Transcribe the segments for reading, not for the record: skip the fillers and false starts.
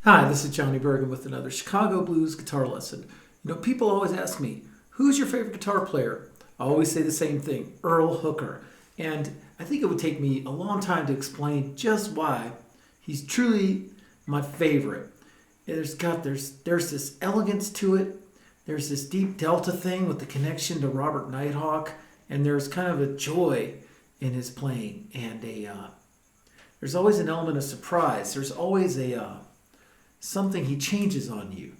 Hi, this is Johnny Burgin with another Chicago Blues guitar lesson. People always ask me, who's your favorite guitar player? I always say the same thing, Earl Hooker. And I think it would take me a long time to explain just why he's truly my favorite. There's this elegance to it. There's this deep delta thing with the connection to Robert Nighthawk. And there's kind of a joy in his playing. And there's always an element of surprise. There's always something he changes on you.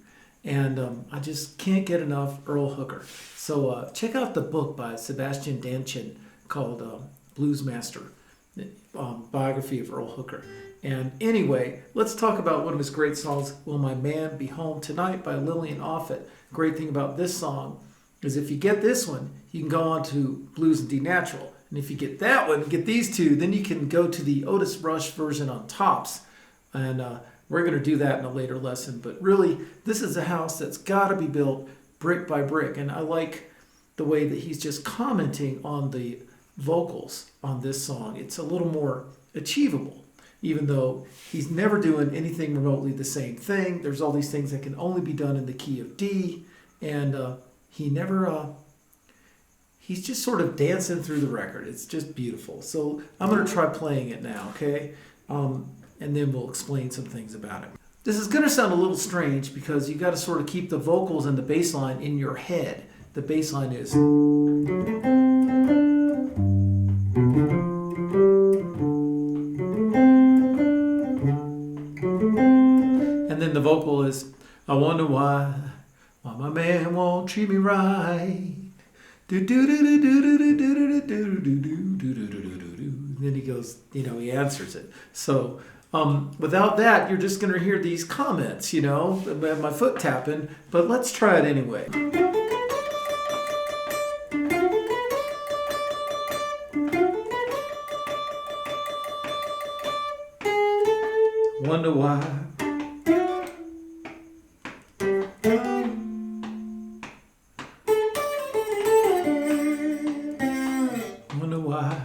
And I just can't get enough Earl Hooker. So check out the book by Sebastian Danchin called Blues Master, biography of Earl Hooker. And anyway, let's talk about one of his great songs, Will My Man Be Home Tonight by Lillian Offit. Great thing about this song is if you get this one, you can go on to Blues in D Natural. And if you get that one, get these two, then you can go to the Otis Rush version on tops. And we're going to do that in a later lesson. But really, this is a house that's got to be built brick by brick. And I like the way that he's just commenting on the vocals on this song. It's a little more achievable, even though he's never doing anything remotely the same thing. There's all these things that can only be done in the key of D. And he's just sort of dancing through the record. It's just beautiful. So I'm going to try playing it now, okay? And then we'll explain some things about it. This is going to sound a little strange because you got to sort of keep the vocals and the bass line in your head. The bass line is... And then the vocal is, I wonder why my man won't treat me right. Then he goes, he answers it. So without that, you're just going to hear these comments, my foot tapping. But let's try it anyway. Wonder why. Wonder why.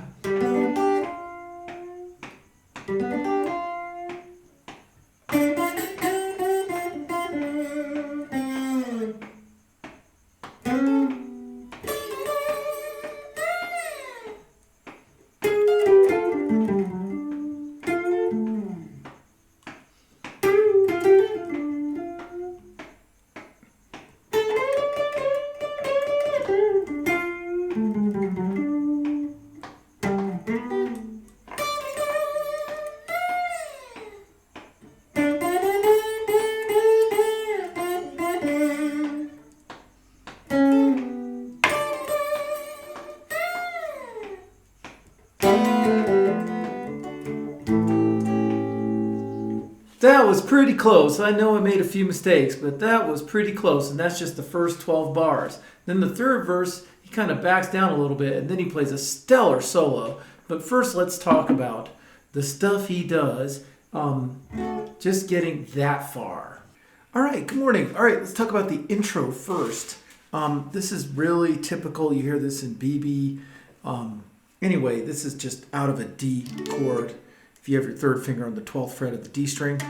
That was pretty close. I know I made a few mistakes, but that was pretty close, and that's just the first 12 bars. Then the third verse, he kind of backs down a little bit, and then he plays a stellar solo. But first, let's talk about the stuff he does, just getting that far. All right, good morning. All right, let's talk about the intro first. This is really typical. You hear this in BB. Anyway, this is just out of a D chord. If you have your third finger on the 12th fret of the D string,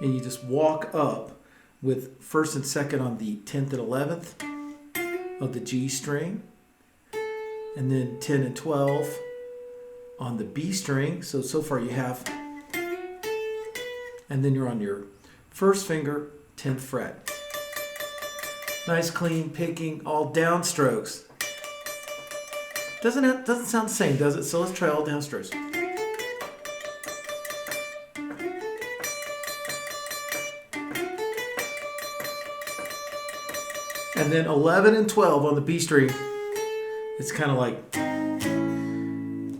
and you just walk up with first and second on the 10th and 11th of the G string, and then 10 and 12 on the B string. So far you have, and then you're on your first finger, 10th fret. Nice clean picking, all downstrokes. Doesn't sound the same, does it? So let's try all downstrokes. And then 11 and 12 on the B string. It's kind of like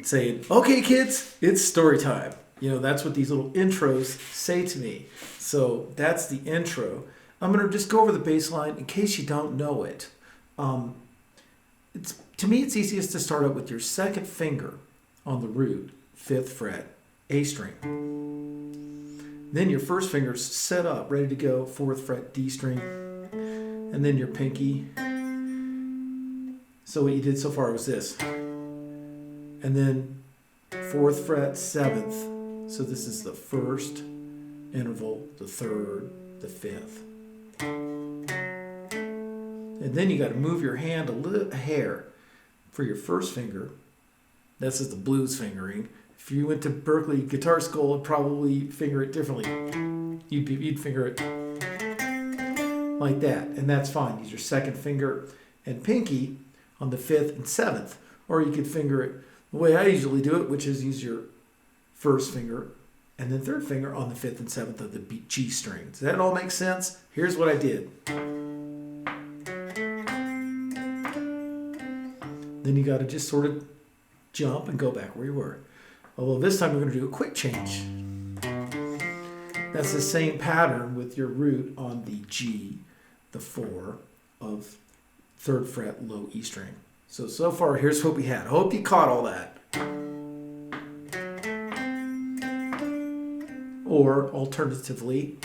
saying, okay, kids, it's story time. That's what these little intros say to me. So that's the intro. I'm going to just go over the bass line in case you don't know it. To me, it's easiest to start out with your second finger on the root, 5th fret, A string. Then your first finger's set up, ready to go, 4th fret, D string. And then your pinky. So what you did so far was this. And then 4th fret, 7th. So this is the first, interval, the third, the fifth. And then you got to move your hand a hair for your first finger. This is the blues fingering. If you went to Berkeley Guitar School, it'd probably finger it differently. You'd finger it like that, and that's fine. Use your second finger and pinky on the fifth and seventh, or you could finger it the way I usually do it, which is use your first finger and then third finger on the fifth and seventh of the G string. Does that all make sense? Here's what I did. Then you got to just sort of jump and go back where you were. Although this time we're going to do a quick change. That's the same pattern with your root on the G, the 4 of 3rd fret low E string. So far, here's what we had. I hope you caught all that. Or alternatively,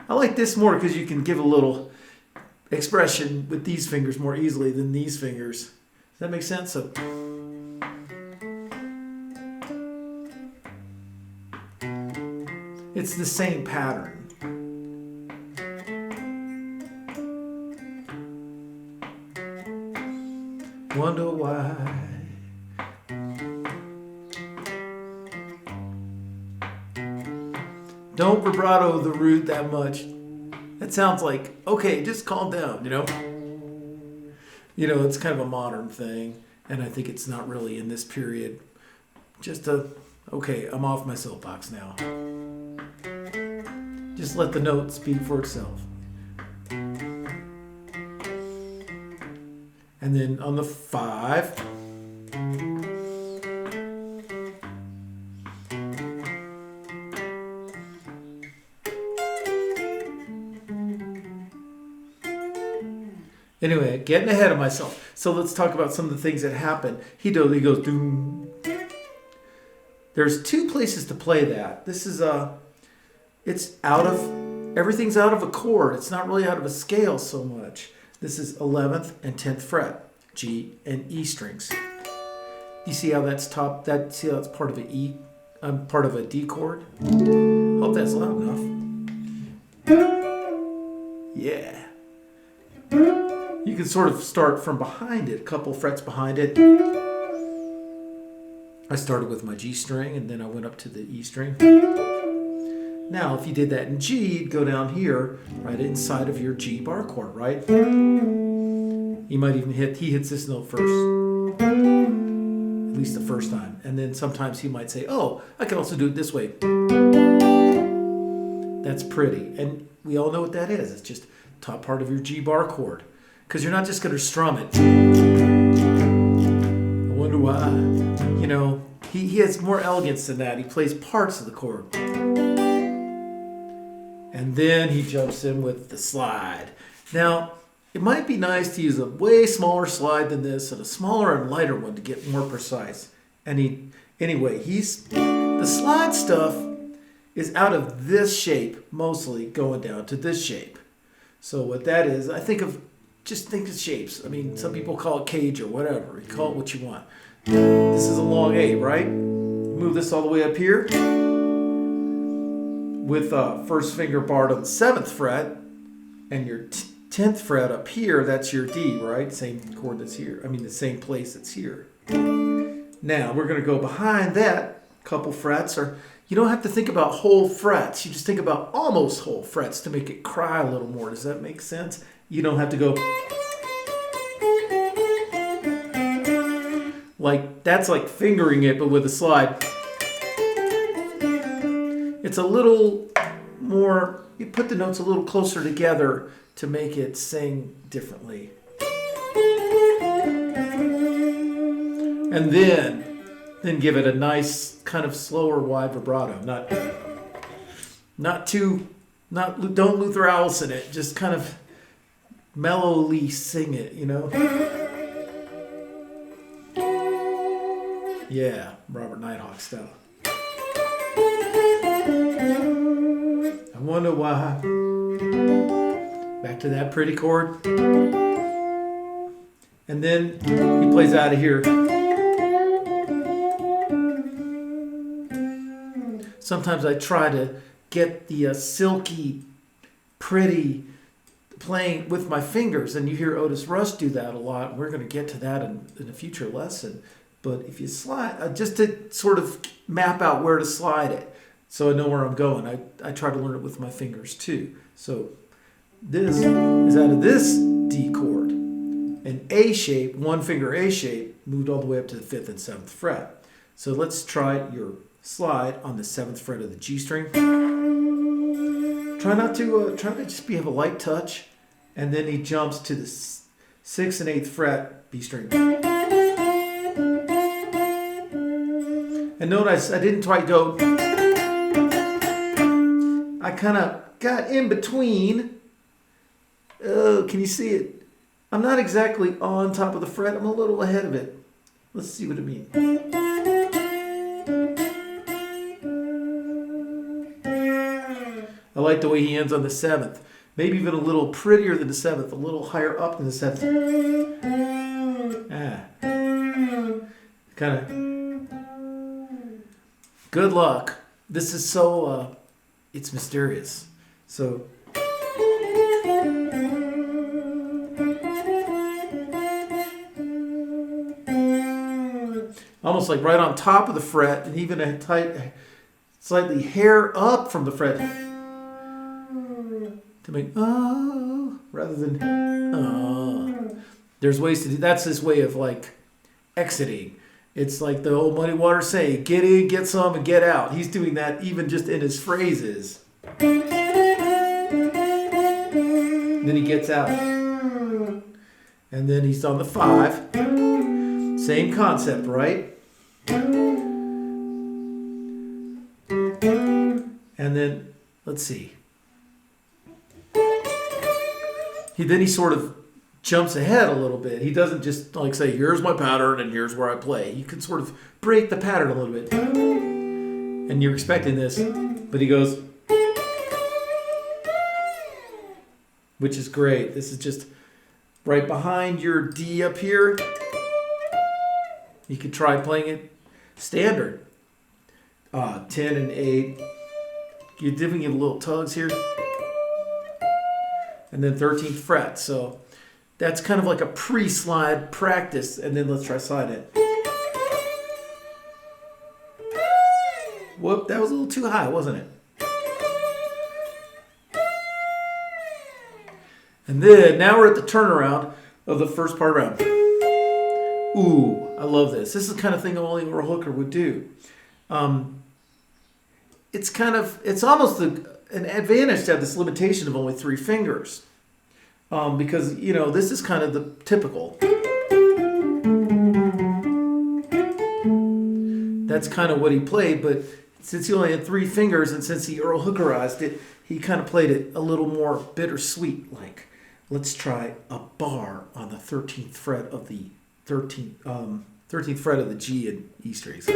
I like this more because you can give a little expression with these fingers more easily than these fingers. Does that make sense? So, it's the same pattern. Wonder why. Don't vibrato the root that much. That sounds like, okay, just calm down, you know? You know, it's kind of a modern thing, and I think it's not really in this period. Just okay, I'm off my soapbox now. Just let the note speak for itself. And then on the 5, anyway, getting ahead of myself. So let's talk about some of the things that happen. He goes doom. There's 2 places to play that. This is it's out of, everything's out of a chord. It's not really out of a scale so much. This is 11th and 10th fret, G and E strings. You see how that's part of an E, part of a D chord? Hope that's loud enough. Yeah. You can sort of start from behind it, a couple frets behind it. I started with my G string and then I went up to the E string. Now, if you did that in G, you'd go down here, right inside of your G bar chord, right? He might even he hits this note first, at least the first time. And then sometimes he might say, oh, I can also do it this way. That's pretty. And we all know what that is. It's just top part of your G bar chord. Because you're not just going to strum it. I wonder why. You know, he has more elegance than that. He plays parts of the chord. And then he jumps in with the slide. Now, it might be nice to use a way smaller slide than this and a smaller and lighter one to get more precise. And the slide stuff is out of this shape, mostly going down to this shape. So what that is, just think of shapes. I mean, some people call it cage or whatever. You call it what you want. This is a long A, right? Move this all the way up here. With first finger barred on the 7th fret and your 10th fret up here, that's your D, right? Same chord that's here. I mean, the same place that's here. Now, we're going to go behind that couple frets. Or you don't have to think about whole frets. You just think about almost whole frets to make it cry a little more. Does that make sense? You don't have to go like, that's like fingering it, but with a slide. It's a little more, you put the notes a little closer together to make it sing differently. And then give it a nice kind of slower wide vibrato. Don't Luther Allison it, just kind of mellowly sing it, you know? Yeah, Robert Nighthawk style. I wonder why. Back to that pretty chord. And then he plays out of here. sometimes I try to get the silky, pretty playing with my fingers, and you hear Otis Rush do that a lot. We're going to get to that in a future lesson. But if you slide, just to sort of map out where to slide it, so I know where I'm going, I try to learn it with my fingers too. So this is out of this D chord, an A shape, one finger A shape, moved all the way up to the 5th and 7th fret. So let's try your slide on the 7th fret of the G string. Try to just have a light touch, and then he jumps to the 6th and 8th fret B string. And notice I didn't quite go. I kind of got in between. Oh, can you see it? I'm not exactly on top of the fret. I'm a little ahead of it. Let's see what it means. I like the way he ends on the 7th. Maybe even a little prettier than the 7th, a little higher up than the 7th. Kind of. Good luck. This is so, it's mysterious. So. Almost like right on top of the fret, and even a tight, slightly hair up from the fret. To make rather than There's ways to do. That's his way of like exiting. It's like the old Muddy Waters saying, "Get in, get some, and get out." He's doing that even just in his phrases. Then he gets out, and then he's on the 5. Same concept, right? And then let's see. He sort of jumps ahead a little bit. He doesn't just like say, "Here's my pattern and here's where I play." You can sort of break the pattern a little bit. And you're expecting this, but he goes, which is great. This is just right behind your D up here. You could try playing it standard. 10 and 8. You're giving it little tugs here. And then 13th fret. So that's kind of like a pre-slide practice. And then let's try slide it. Whoop, that was a little too high, wasn't it? And then now we're at the turnaround of the first part round. Ooh, I love this. This is the kind of thing only Earl Hooker would do. It's almost an advantage to have this limitation of only 3 fingers. Because, this is kind of the typical. That's kind of what he played, but since he only had 3 fingers and since he Earl Hookerized it, he kind of played it a little more bittersweet. Like, let's try a bar on the 13th fret of the 13th fret of the G and E strings.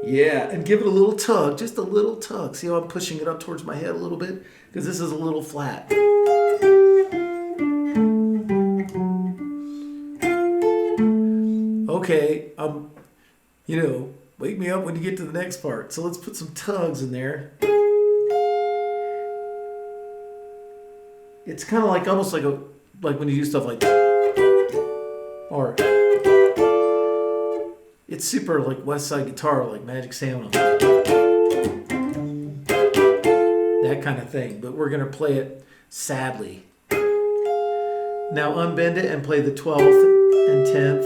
Yeah, and give it a little tug, just a little tug. See how I'm pushing it up towards my head a little bit? Because this is a little flat. Okay, wake me up when you get to the next part. So let's put some tugs in there. It's kind of like almost like when you do stuff like, or it's super like West Side Guitar, like Magic Sound, that kind of thing. But we're gonna play it sadly. Now unbend it and play the 12th and 10th,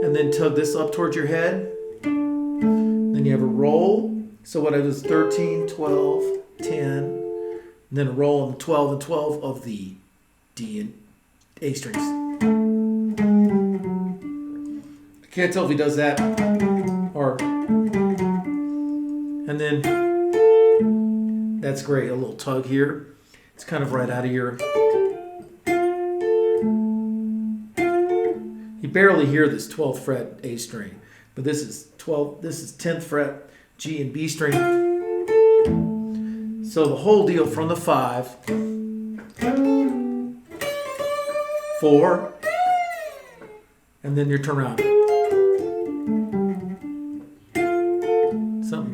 and then tug this up towards your head. Then you have a roll. So what I do is 13, 12, 10, and then a roll on the 12 and 12 of the D and A strings. I can't tell if he does that or, and then that's great. A little tug here. It's kind of right out of your. You barely hear this 12th fret A string, but this is 10th fret G and B string. So the whole deal from the 5, 4, and then your turnaround.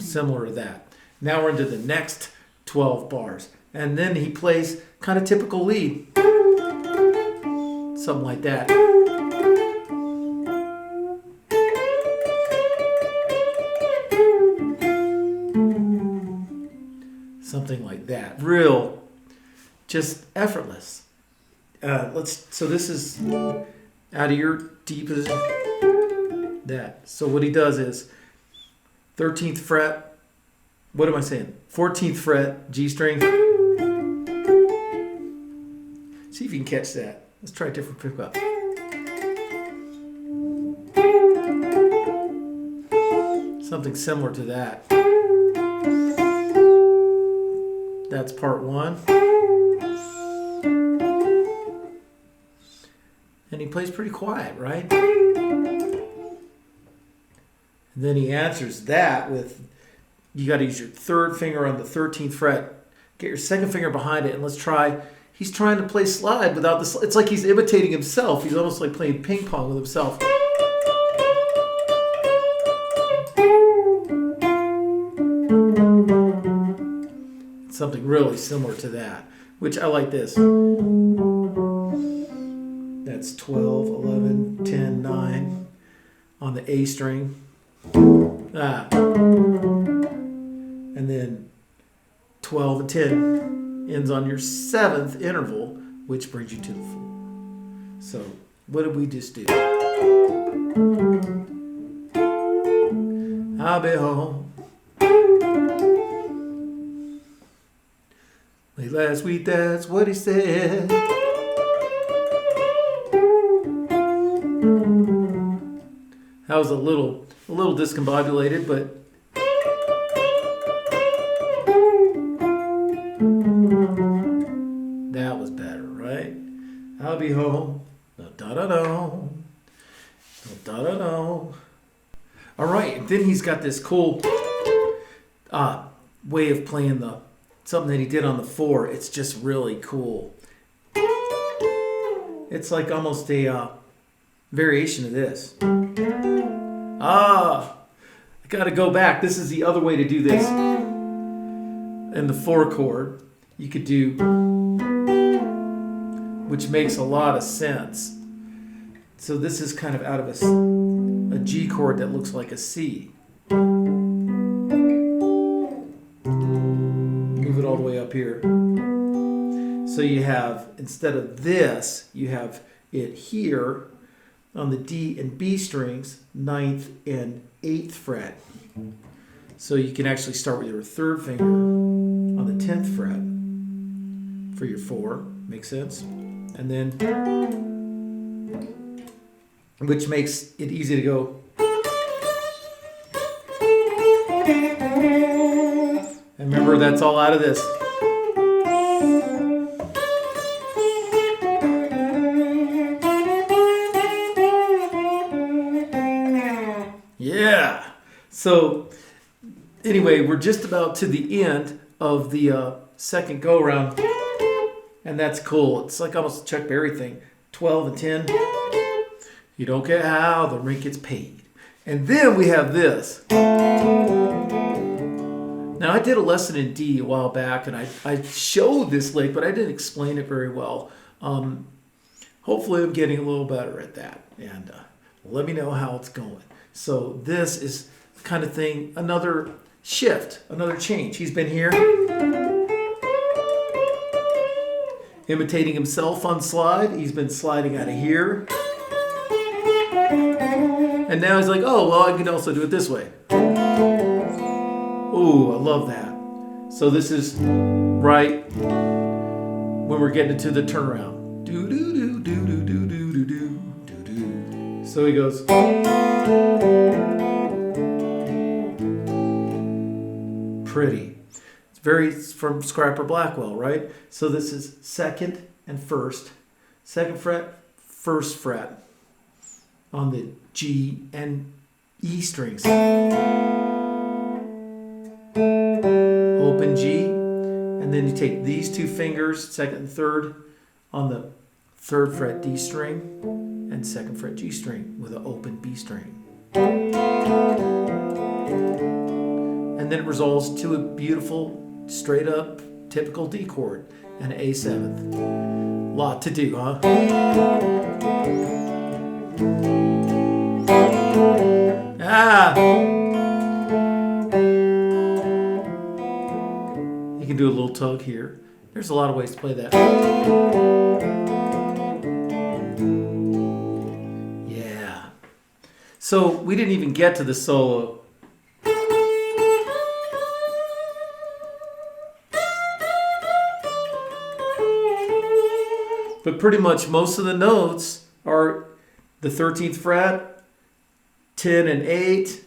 similar to that. Now we're into the next 12 bars. And then he plays kind of typical lead. Something like that. Something like that. Real, just effortless. So this is out of your D position. That. So what he does is 13th fret. What am I saying? 14th fret, G string. See if you can catch that. Let's try a different pickup. Something similar to that. That's part one. And he plays pretty quiet, right? And then he answers that with, you got to use your third finger on the 13th fret. Get your second finger behind it, and let's try. He's trying to play slide without the. It's like he's imitating himself. He's almost like playing ping pong with himself. Something really similar to that, which I like this. That's 12, 11, 10, 9 on the A string. And then 12 and 10 ends on your 7th interval, which brings you to the 4. So what did we just do? I'll be home. Late last week, that's what he said. That was a little discombobulated, but that was better, right? I'll be home. Da-da-da-da. Da-da-da. All right, and then he's got this cool way of playing something that he did on the 4. It's just really cool. It's like almost a variation of this. I got to go back. This is the other way to do this. In the 4 chord, you could do, which makes a lot of sense. So this is kind of out of a G chord that looks like a C. Move it all the way up here. So you have, instead of this, you have it here on the D and B strings, 9th and 8th fret. So you can actually start with your 3rd finger on the 10th fret for your 4. Makes sense? And then, which makes it easy to go. And remember, that's all out of this. Yeah. So anyway, we're just about to the end of the second go round, and that's cool. It's like almost a Chuck Berry thing. 12 and 10. You don't get how the rent gets paid. And then we have this. Now I did a lesson in D a while back, and I showed this lick, but I didn't explain it very well. Hopefully I'm getting a little better at that, and let me know how it's going. So this is the kind of thing, another shift, another change. He's been here, imitating himself on slide. He's been sliding out of here. And now he's like, oh, well, I can also do it this way. Ooh, I love that. So this is right when we're getting into the turnaround. Do do do do do do do do do do. So he goes. Pretty. It's from Scrapper Blackwell, right? So this is 2nd and 1st. 2nd fret, 1st fret on the G and E strings. Open G, and then you take these 2 fingers, 2nd and 3rd, on the 3rd fret D string and 2nd fret G string with an open B string. and then it resolves to a beautiful, straight up, typical D chord and an A7. Lot to do, huh? Ah! You can do a little tug here. There's a lot of ways to play that. Yeah. So we didn't even get to the solo. But pretty much most of the notes are the 13th fret, 10 and 8.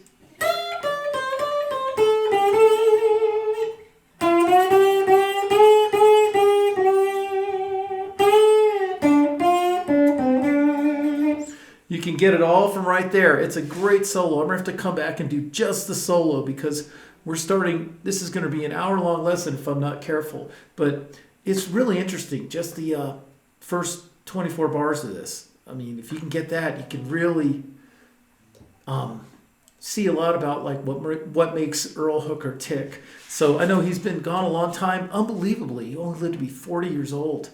You can get it all from right there. It's a great solo. I'm going to have to come back and do just the solo because we're starting, this is going to be an hour-long lesson if I'm not careful. But it's really interesting, just the first 24 bars of this. I mean, if you can get that, you can really see a lot about like what makes Earl Hooker tick. So I know he's been gone a long time. Unbelievably, he only lived to be 40 years old.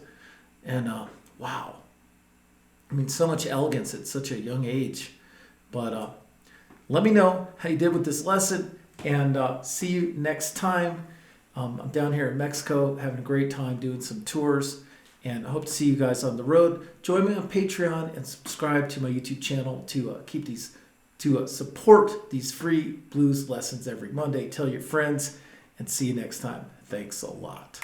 And wow. I mean, so much elegance at such a young age. But let me know how you did with this lesson, and see you next time. I'm down here in Mexico having a great time doing some tours, and I hope to see you guys on the road. Join me on Patreon and subscribe to my YouTube channel to support these free blues lessons every Monday. Tell your friends, and see you next time. Thanks a lot.